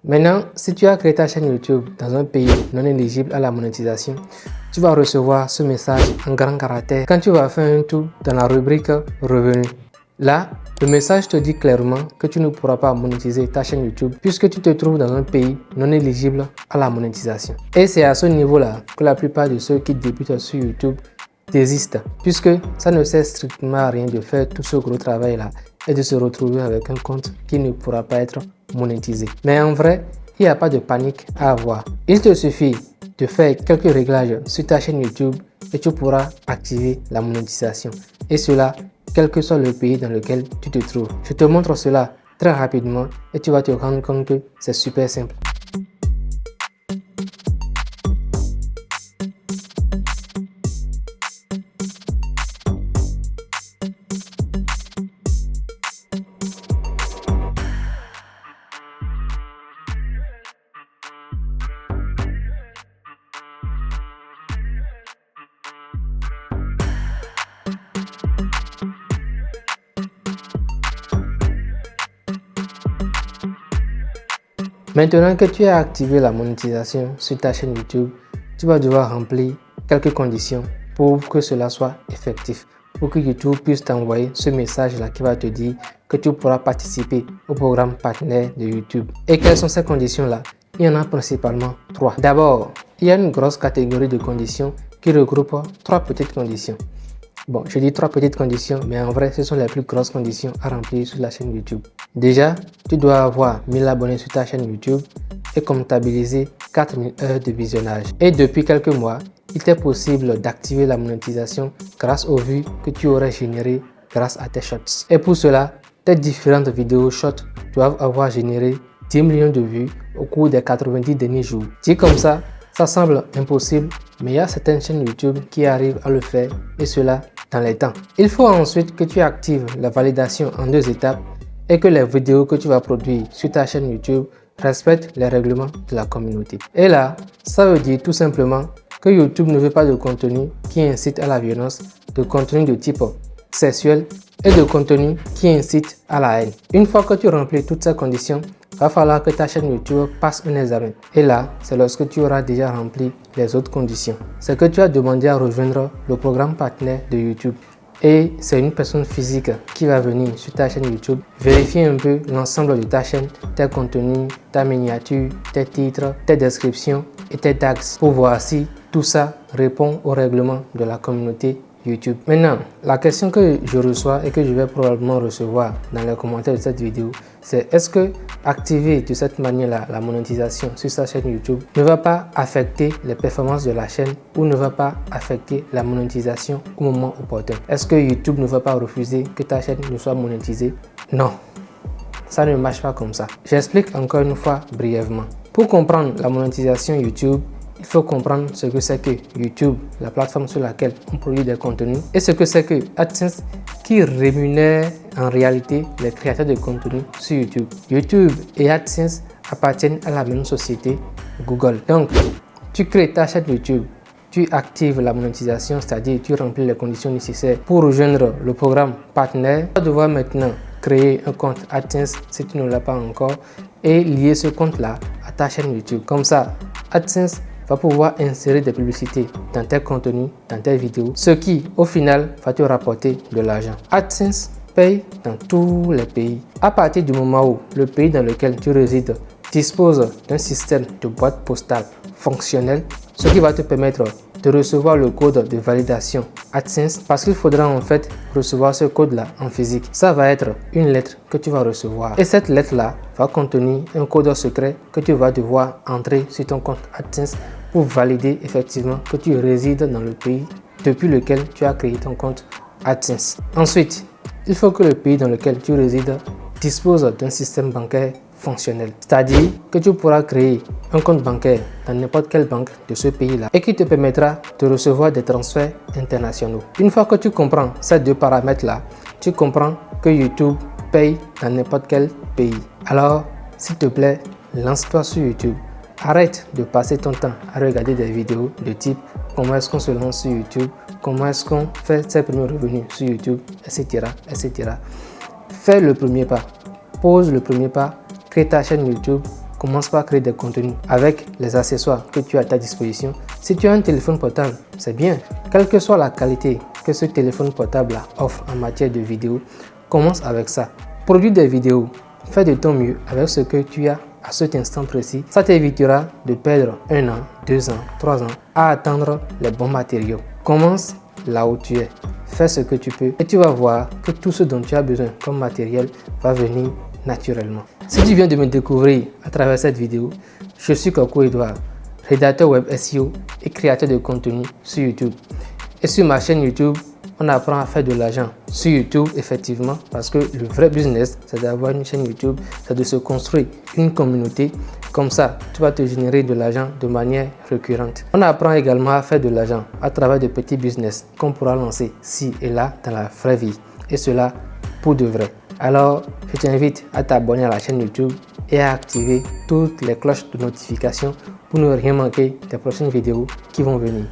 Maintenant, si tu as créé ta chaîne YouTube dans un pays non éligible à la monétisation, tu vas recevoir ce message en grand caractère quand tu vas faire un tour dans la rubrique Revenus. Là, le message te dit clairement que tu ne pourras pas monétiser ta chaîne YouTube puisque tu te trouves dans un pays non éligible à la monétisation. Et c'est à ce niveau-là que la plupart de ceux qui débutent sur YouTube désistent puisque ça ne sert strictement à rien de faire tout ce gros travail-là et de se retrouver avec un compte qui ne pourra pas être monétisé. Mais en vrai, il n'y a pas de panique à avoir. Il te suffit de faire quelques réglages sur ta chaîne YouTube et tu pourras activer la monétisation. Et cela, quel que soit le pays dans lequel tu te trouves. Je te montre cela très rapidement et tu vas te rendre compte que c'est super simple. Maintenant que tu as activé la monétisation sur ta chaîne YouTube, tu vas devoir remplir quelques conditions pour que cela soit effectif. Pour que YouTube puisse t'envoyer ce message-là qui va te dire que tu pourras participer au programme partenaire de YouTube. Et quelles sont ces conditions-là? Il y en a principalement 3. D'abord, il y a une grosse catégorie de conditions qui regroupe 3 petites conditions. Bon, je dis 3 petites conditions, mais en vrai, ce sont les plus grosses conditions à remplir sur la chaîne YouTube. Déjà, tu dois avoir 1000 abonnés sur ta chaîne YouTube et comptabiliser 4000 heures de visionnage. Et depuis quelques mois, il t'est possible d'activer la monétisation grâce aux vues que tu aurais générées grâce à tes shorts. Et pour cela, tes différentes vidéos shorts doivent avoir généré 10 millions de vues au cours des 90 derniers jours. Dit comme ça semble impossible, mais il y a certaines chaînes YouTube qui arrivent à le faire et cela dans les temps. Il faut ensuite que tu actives la validation en 2 étapes et que les vidéos que tu vas produire sur ta chaîne YouTube respectent les règlements de la communauté. Et là, ça veut dire tout simplement que YouTube ne veut pas de contenu qui incite à la violence, de contenu de type sexuel et de contenu qui incite à la haine. Une fois que tu remplis toutes ces conditions, il va falloir que ta chaîne YouTube passe un examen. Et là, c'est lorsque tu auras déjà rempli les autres conditions. C'est que tu as demandé à rejoindre le programme partenaire de YouTube. Et c'est une personne physique qui va venir sur ta chaîne YouTube, vérifier un peu l'ensemble de ta chaîne, tes contenus, ta miniature, tes titres, tes descriptions et tes tags pour voir si tout ça répond aux règlements de la communauté YouTube. Maintenant, la question que je reçois et que je vais probablement recevoir dans les commentaires de cette vidéo, c'est est-ce que activer de cette manière-là la monétisation sur sa chaîne YouTube ne va pas affecter les performances de la chaîne ou ne va pas affecter la monétisation au moment opportun? Est-ce que YouTube ne va pas refuser que ta chaîne ne soit monétisée? Non, ça ne marche pas comme ça. J'explique encore une fois brièvement. Pour comprendre la monétisation YouTube, il faut comprendre ce que c'est que YouTube, la plateforme sur laquelle on produit des contenus, et ce que c'est que AdSense qui rémunère en réalité les créateurs de contenu sur YouTube. YouTube et AdSense appartiennent à la même société, Google. Donc, tu crées ta chaîne YouTube, tu actives la monétisation, c'est-à-dire tu remplis les conditions nécessaires pour rejoindre le programme partenaire. Tu vas devoir maintenant créer un compte AdSense si tu ne l'as pas encore et lier ce compte-là à ta chaîne YouTube. Comme ça, AdSense va pouvoir insérer des publicités dans tes contenus, dans tes vidéos, ce qui, au final, va te rapporter de l'argent. AdSense paye dans tous les pays. À partir du moment où le pays dans lequel tu résides dispose d'un système de boîte postale fonctionnel, ce qui va te permettre de recevoir le code de validation AdSense parce qu'il faudra en fait recevoir ce code-là en physique. Ça va être une lettre que tu vas recevoir et cette lettre-là va contenir un code secret que tu vas devoir entrer sur ton compte AdSense pour valider effectivement que tu résides dans le pays depuis lequel tu as créé ton compte AdSense. Ensuite, il faut que le pays dans lequel tu résides dispose d'un système bancaire fonctionnel. C'est-à-dire que tu pourras créer un compte bancaire dans n'importe quelle banque de ce pays-là et qui te permettra de recevoir des transferts internationaux. Une fois que tu comprends ces 2 paramètres-là, tu comprends que YouTube paye dans n'importe quel pays. Alors, s'il te plaît, lance-toi sur YouTube. Arrête de passer ton temps à regarder des vidéos de type comment est-ce qu'on se lance sur YouTube, comment est-ce qu'on fait ses premiers revenus sur YouTube, etc., etc. Fais le premier pas. Pose le premier pas, crée ta chaîne YouTube commence par créer des contenus avec les accessoires que tu as à ta disposition. Si tu as un téléphone portable, c'est bien. Quelle que soit la qualité que ce téléphone portable offre en matière de vidéo, commence avec ça. Produis des vidéos, fais de ton mieux avec ce que tu as à cet instant précis. Ça t'évitera de perdre 1 an, 2 ans, 3 ans à attendre les bons matériaux. Commence là où tu es. Fais ce que tu peux et tu vas voir que tout ce dont tu as besoin comme matériel va venir naturellement. Si tu viens de me découvrir à travers cette vidéo, je suis Coco Edouard, rédacteur web SEO et créateur de contenu sur YouTube. Et sur ma chaîne YouTube, on apprend à faire de l'argent sur YouTube, effectivement, parce que le vrai business, c'est d'avoir une chaîne YouTube, c'est de se construire une communauté. Comme ça, tu vas te générer de l'argent de manière récurrente. On apprend également à faire de l'argent à travers de petits business qu'on pourra lancer ci et là dans la vraie vie. Et cela pour de vrai. Alors, je t'invite à t'abonner à la chaîne YouTube et à activer toutes les cloches de notification pour ne rien manquer des prochaines vidéos qui vont venir.